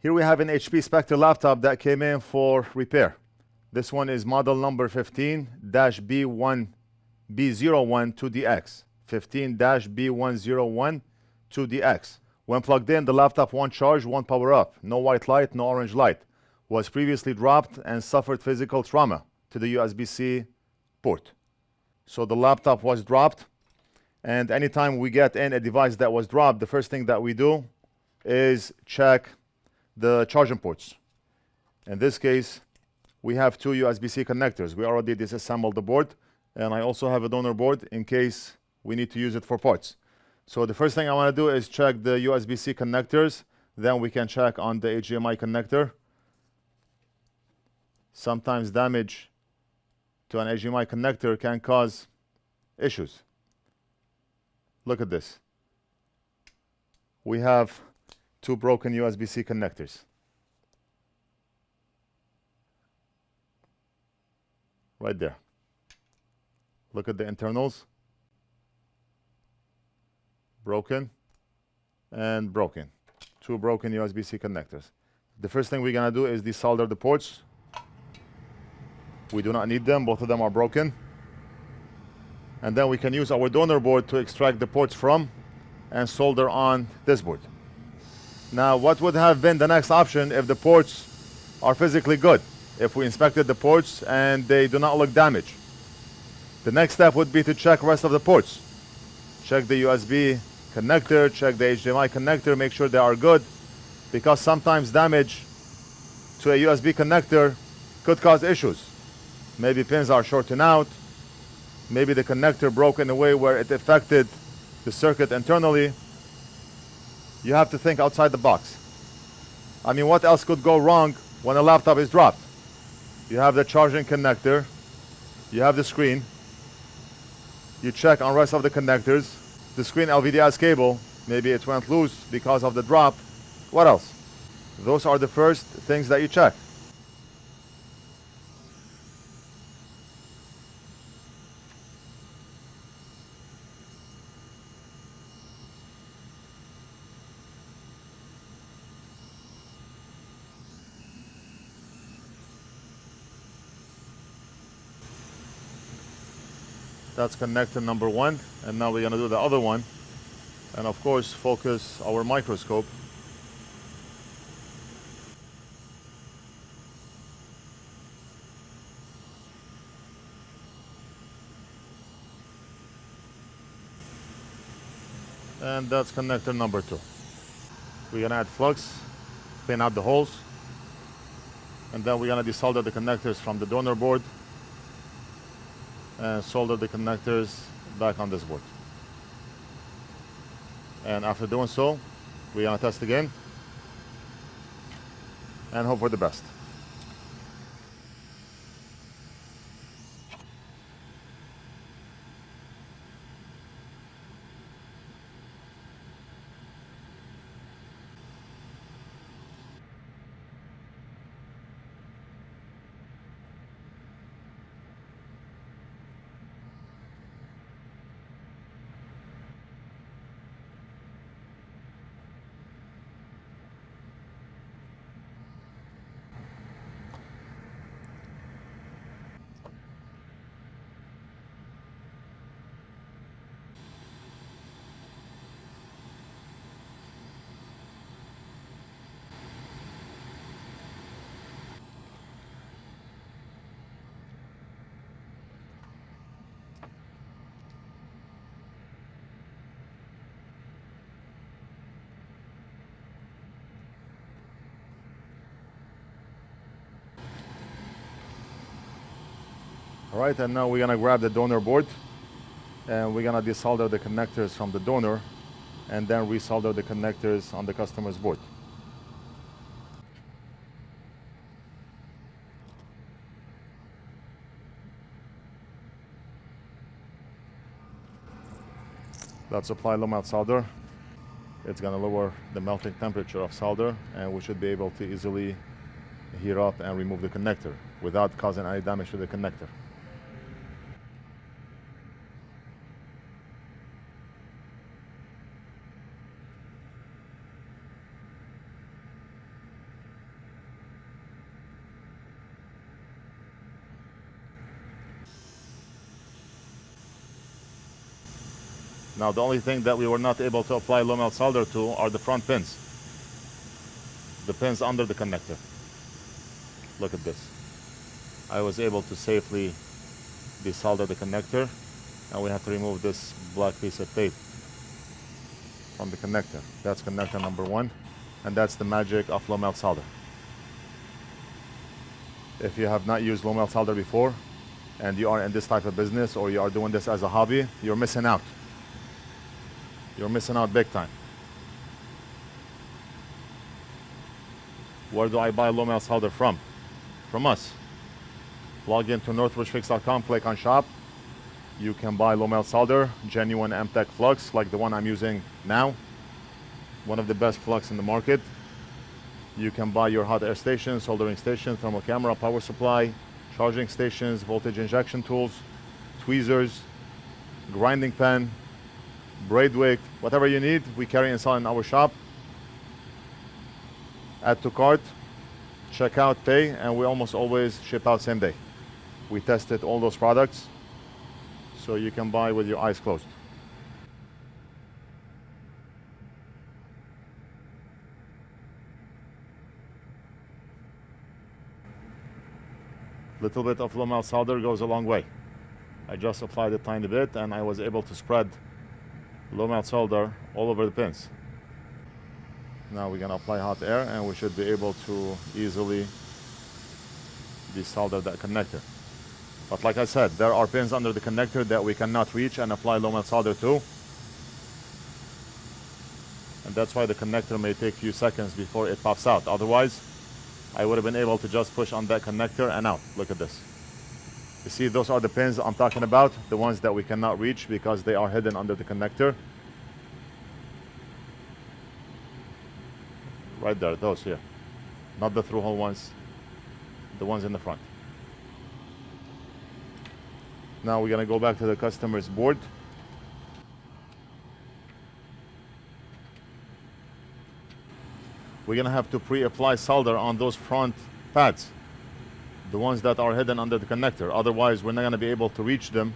Here we have an HP Spectre laptop that came in for repair. This one is model number 15-B01-2DX. 15-B101-2DX. When plugged in, the laptop won't charge, won't power up. No white light, no orange light. Was previously dropped and suffered physical trauma to the USB-C port. So the laptop was dropped, and anytime we get in a device that was dropped, the first thing that we do is check the charging ports. In this case, we have two USB-C connectors. We already disassembled the board, and I also have a donor board in case we need to use it for parts. So the first thing I want to do is check the USB-C connectors. Then we can check on the HDMI connector. Sometimes damage to an HDMI connector can cause issues. Look at this. We have two broken USB-C connectors. Right there. Look at the internals. Broken and broken. Two broken USB-C connectors. The first thing we're gonna do is desolder the ports. We do not need them, both of them are broken. And then we can use our donor board to extract the ports from and solder on this board. Now, what would have been the next option if the ports are physically good? If we inspected the ports and they do not look damaged. The next step would be to check the rest of the ports. Check the USB connector, check the HDMI connector, make sure they are good, because sometimes damage to a USB connector could cause issues. Maybe pins are shorting out, maybe the connector broke in a way where it affected the circuit internally. You have to think outside the box. I mean, what else could go wrong when a laptop is dropped? You have the charging connector, you have the screen, you check on the rest of the connectors, the screen LVDS cable, maybe it went loose because of the drop. What else? Those are the first things that you check. That's connector number one, and now we're gonna do the other one, and of course focus our microscope. And that's connector number two. We're gonna add flux, clean out the holes, and then we're gonna desolder the connectors from the donor board and solder the connectors back on this board. And after doing so, we're gonna test again and hope for the best. All right, and now we're gonna grab the donor board and we're gonna desolder the connectors from the donor and then resolder the connectors on the customer's board. Let's apply low melt solder. It's gonna lower the melting temperature of solder, and we should be able to easily heat up and remove the connector without causing any damage to the connector. Now the only thing that we were not able to apply low melt solder to are the front pins. The pins under the connector. Look at this. I was able to safely desolder the connector, and we have to remove this black piece of tape from the connector. That's connector number 1, and that's the magic of low melt solder. If you have not used low melt solder before and you are in this type of business or you are doing this as a hobby, you're missing out. You're missing out big time. Where do I buy low melt solder from? From us. Log into NorthridgeFix.com, click on shop. You can buy low melt solder, genuine Amtech Flux, like the one I'm using now. One of the best Flux in the market. You can buy your hot air station, soldering station, thermal camera, power supply, charging stations, voltage injection tools, tweezers, grinding pen, braid wick, whatever you need, we carry and sell in our shop. Add to cart, check out, pay, and we almost always ship out same day. We tested all those products, so you can buy with your eyes closed. Little bit of low melt solder goes a long way. I just applied a tiny bit and I was able to spread low melt solder all over the pins. Now we're gonna apply hot air and we should be able to easily desolder that connector. But like I said, there are pins under the connector that we cannot reach and apply low melt solder to. And that's why the connector may take a few seconds before it pops out. Otherwise, I would have been able to just push on that connector and out. Look at this. You see, those are the pins I'm talking about, the ones that we cannot reach because they are hidden under the connector. Right there, those here. Not the through hole ones, the ones in the front. Now we're gonna go back to the customer's board. We're gonna have to pre-apply solder on those front pads, the ones that are hidden under the connector. Otherwise, we're not gonna be able to reach them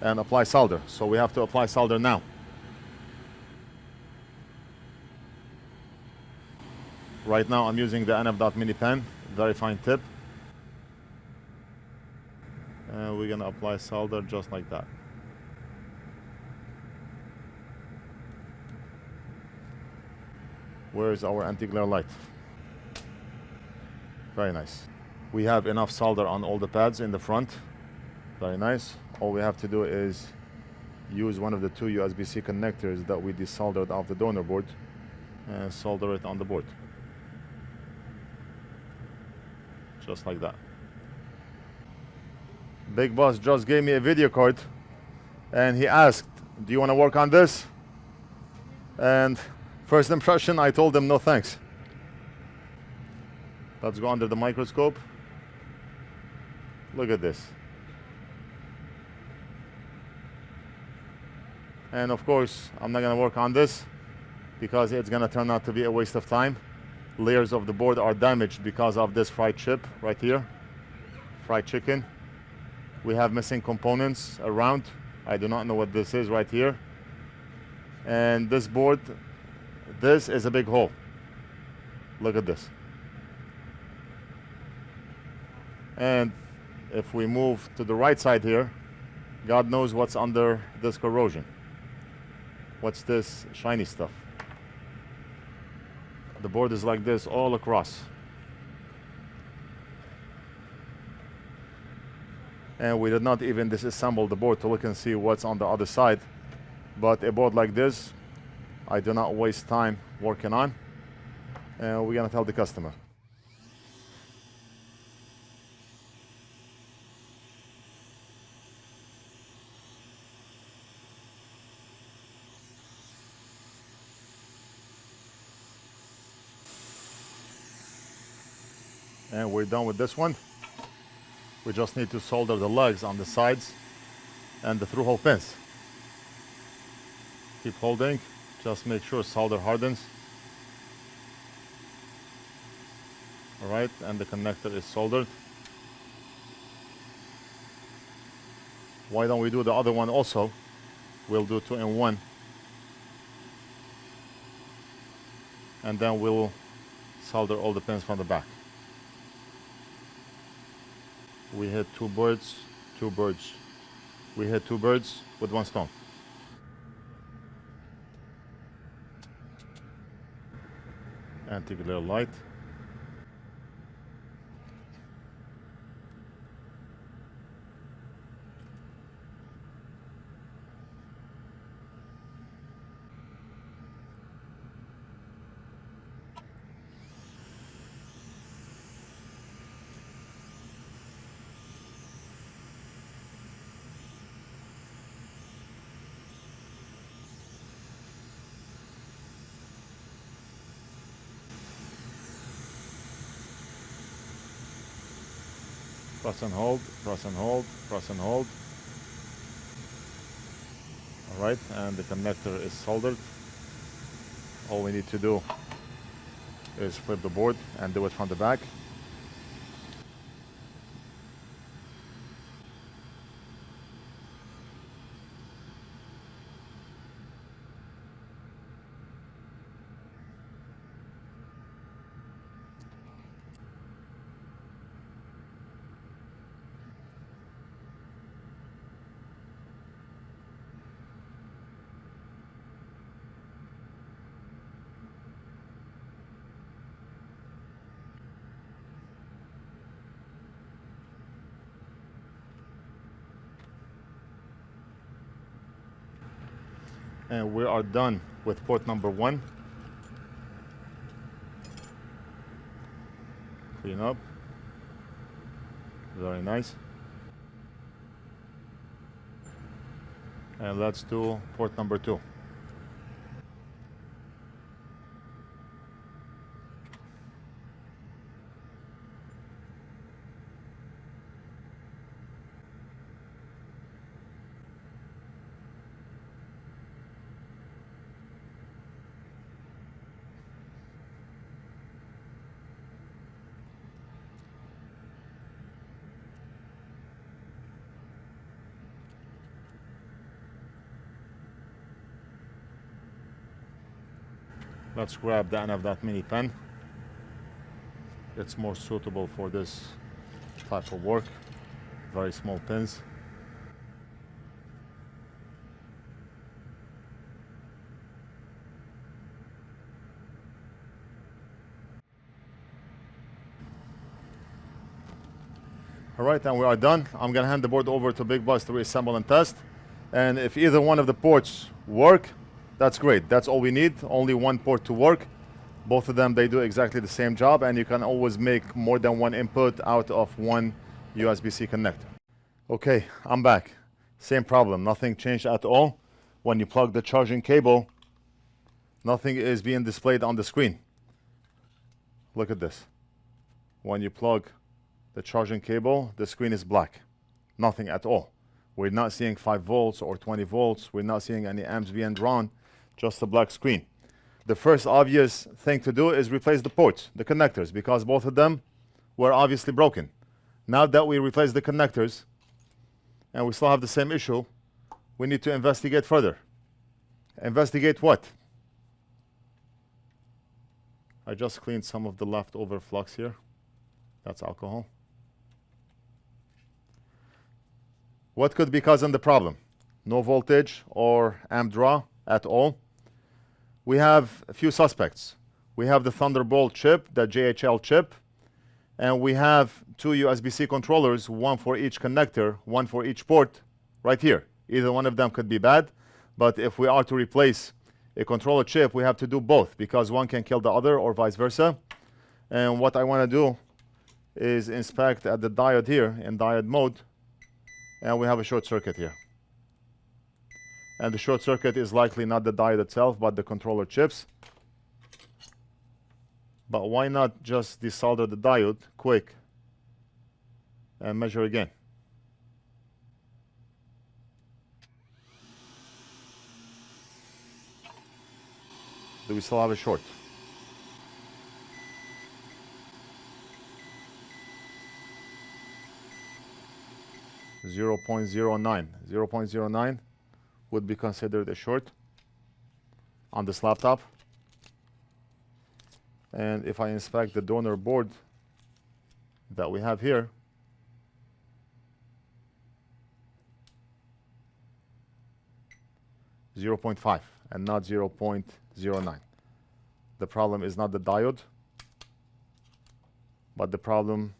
and apply solder. So we have to apply solder now. Right now, I'm using the NF mini pen, very fine tip. And we're gonna apply solder just like that. Where is our anti-glare light? Very nice. We have enough solder on all the pads in the front. Very nice. All we have to do is use one of the 2 USB-C connectors that we desoldered off the donor board and solder it on the board. Just like that. Big Boss just gave me a video card and he asked, do you want to work on this? And first impression, I told him no thanks. Let's go under the microscope. Look at this. And of course, I'm not gonna work on this because it's gonna turn out to be a waste of time. Layers of the board are damaged because of this fried chip right here. Fried chicken. We have missing components around. I do not know what this is right here. And this board, this is a big hole. Look at this. And if we move to the right side here, God knows what's under this corrosion. What's this shiny stuff? The board is like this all across. And we did not even disassemble the board to look and see what's on the other side. But a board like this, I do not waste time working on. And we're gonna tell the customer. And we're done with this one. We just need to solder the lugs on the sides and the through-hole pins. Keep holding, just make sure solder hardens. All right, and the connector is soldered. Why don't we do the other one also? We'll do 2-in-1. And then we'll solder all the pins from the back. We hit two birds. We hit two birds with one stone. Anti-glare light. Press and hold, press and hold, press and hold. All right, and the connector is soldered. All we need to do is flip the board and do it from the back. And we are done with port number 1. Clean up. Very nice. And let's do port number 2. Let's grab the end of that mini pen. It's more suitable for this type of work. Very small pins. All right, and we are done. I'm gonna hand the board over to Big Boss to reassemble and test. And if either one of the ports work, that's great. That's all we need. Only one port to work. Both of them, they do exactly the same job, and you can always make more than one input out of one USB-C connector. Okay, I'm back. Same problem. Nothing changed at all. When you plug the charging cable, nothing is being displayed on the screen. Look at this. When you plug the charging cable, the screen is black. Nothing at all. We're not seeing 5 volts or 20 volts. We're not seeing any amps being drawn, just a black screen. The first obvious thing to do is replace the ports, the connectors, because both of them were obviously broken. Now that we replace the connectors and we still have the same issue, we need to investigate further. Investigate what? I just cleaned some of the leftover flux here. That's alcohol. What could be causing the problem? No voltage or amp draw at all. We have a few suspects. We have the Thunderbolt chip, the JHL chip, and we have 2 USB-C controllers, one for each connector, one for each port, right here. Either one of them could be bad, but if we are to replace a controller chip, we have to do both, because one can kill the other or vice versa. And what I want to do is inspect at the diode here in diode mode, and we have a short circuit here. And the short circuit is likely not the diode itself, but the controller chips. But why not just desolder the diode quick and measure again? Do we still have a short? .09. 0.09. would be considered a short on this laptop. And if I inspect the donor board that we have here, .5 and not 0.09. The problem is not the diode, but the problem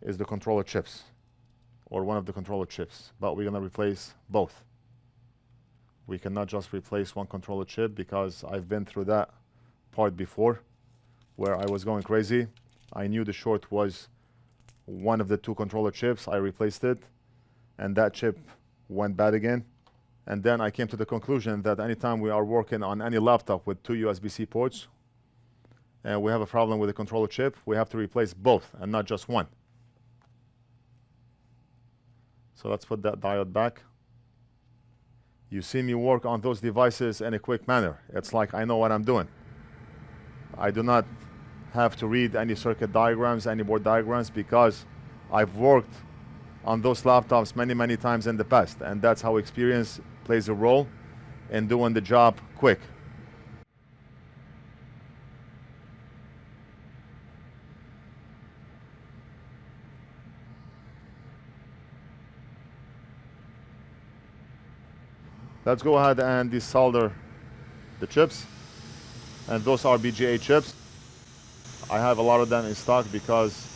is the controller chips, or one of the controller chips. But we're gonna replace both. We cannot just replace one controller chip, because I've been through that part before where I was going crazy. I knew the short was one of the two controller chips. I replaced it, and that chip went bad again. And then I came to the conclusion that anytime we are working on any laptop with two USB-C ports and we have a problem with the controller chip, we have to replace both and not just one. So let's put that diode back. You see me work on those devices in a quick manner. It's like I know what I'm doing. I do not have to read any circuit diagrams, any board diagrams, because I've worked on those laptops many times in the past, and that's how experience plays a role in doing the job quick. Let's go ahead and desolder the chips, and those are BGA chips. I have a lot of them in stock because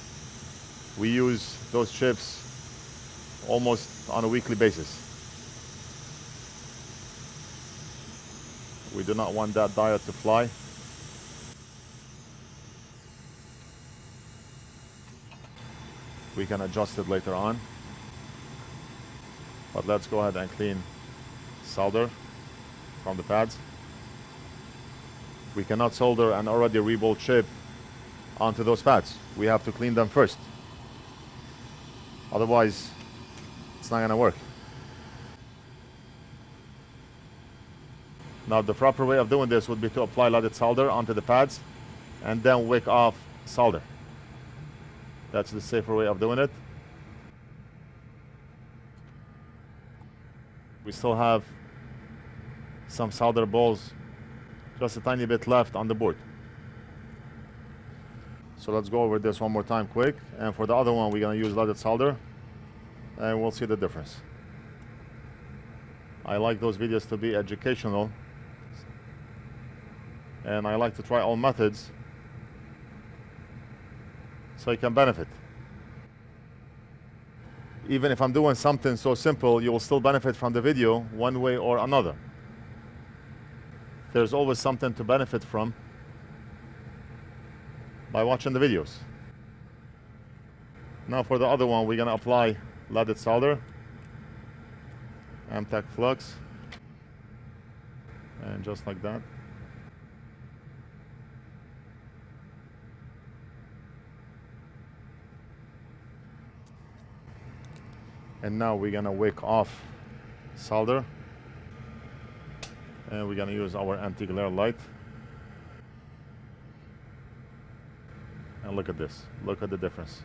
we use those chips almost on a weekly basis. We do not want that diode to fly. We can adjust it later on. But let's go ahead and clean solder from the pads. We cannot solder an already rebuilt chip onto those pads. We have to clean them first. Otherwise, it's not gonna work. Now, the proper way of doing this would be to apply leaded solder onto the pads and then wick off solder. That's the safer way of doing it. We still have some solder balls, just a tiny bit left on the board. So let's go over this one more time quick. And for the other one, we're gonna use leaded solder, and we'll see the difference. I like those videos to be educational, and I like to try all methods so you can benefit. Even if I'm doing something so simple, you will still benefit from the video one way or another. There's always something to benefit from by watching the videos. Now for the other one, we're gonna apply leaded solder, Amtech Flux, and just like that. And now we're gonna wick off solder, and we're gonna use our anti-glare light. And look at this, look at the difference.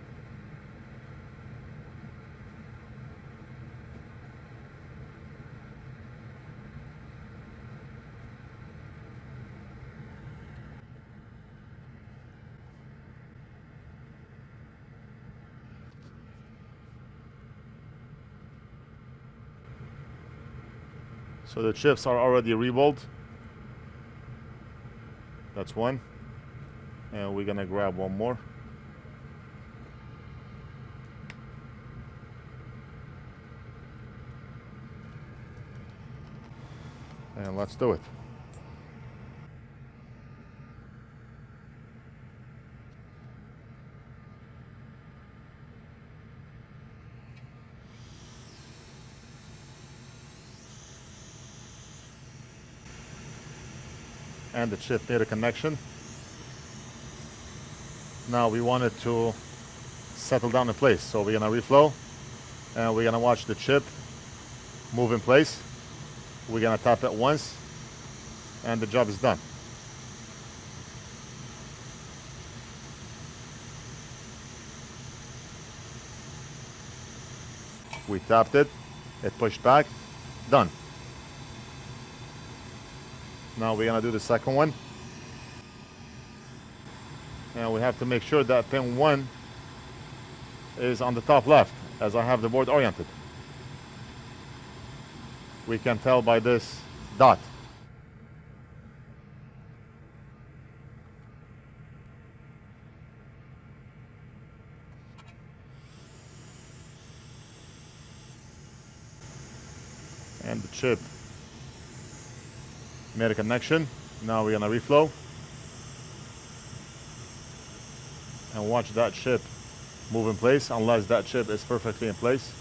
So the chips are already rebuilt. That's one. And we're gonna grab one more. And let's do it. And the chip made a connection. Now we want it to settle down in place, so we're gonna reflow, and we're gonna watch the chip move in place. We're gonna tap it once, and the job is done. We tapped it, it pushed back, done. Now we're gonna do the second one. And we have to make sure that pin 1 is on the top left, as I have the board oriented. We can tell by this dot. And the chip made a connection. Now we're gonna reflow. And watch that chip move in place, unless that chip is perfectly in place.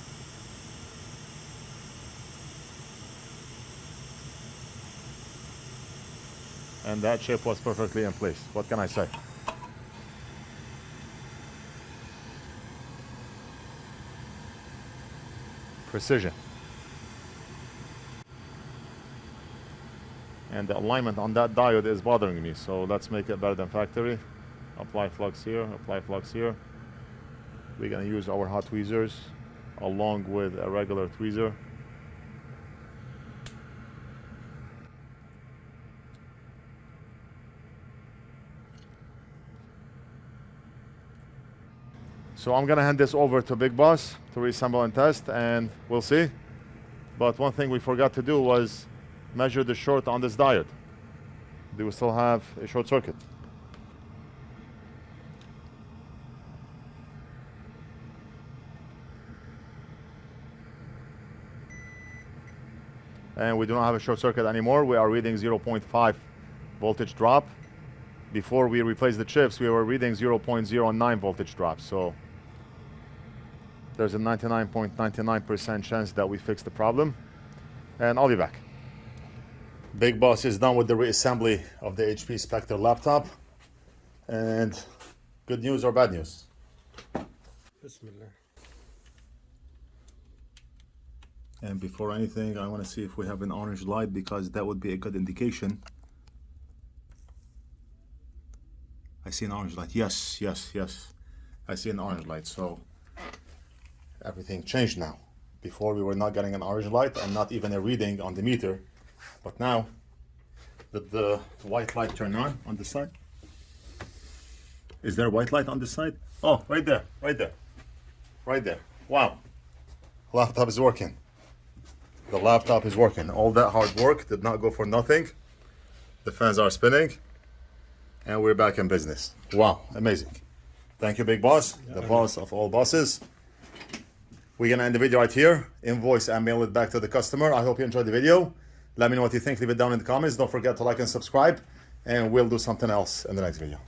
And that chip was perfectly in place. What can I say? Precision. And the alignment on that diode is bothering me, so let's make it better than factory. Apply flux here, apply flux here. We're gonna use our hot tweezers along with a regular tweezer. So I'm gonna hand this over to Big Boss to reassemble and test, and we'll see. But one thing we forgot to do was measure the short on this diode. Do we still have a short circuit? And we do not have a short circuit anymore. We are reading 0.5 voltage drop. Before we replaced the chips, we were reading 0.09 voltage drop. So there's a 99.99% chance that we fixed the problem. And I'll be back. Big Boss is done with the reassembly of the HP Spectre laptop. And good news or bad news? Bismillah. And before anything, I want to see if we have an orange light, because that would be a good indication. I see an orange light. Yes, yes, yes. I see an orange light. So everything changed now. Before we were not getting an orange light and not even a reading on the meter. But now, did the white light turn on the side? Is there a white light on the side? Oh, right there, right there, right there. Wow, laptop is working. The laptop is working. All that hard work did not go for nothing. The fans are spinning, and we're back in business. Wow, amazing. Thank you, Big Boss, the boss of all bosses. We're gonna end the video right here, invoice and mail it back to the customer. I hope you enjoyed the video. Let me know what you think, leave it down in the comments. Don't forget to like and subscribe, and we'll do something else in the next video.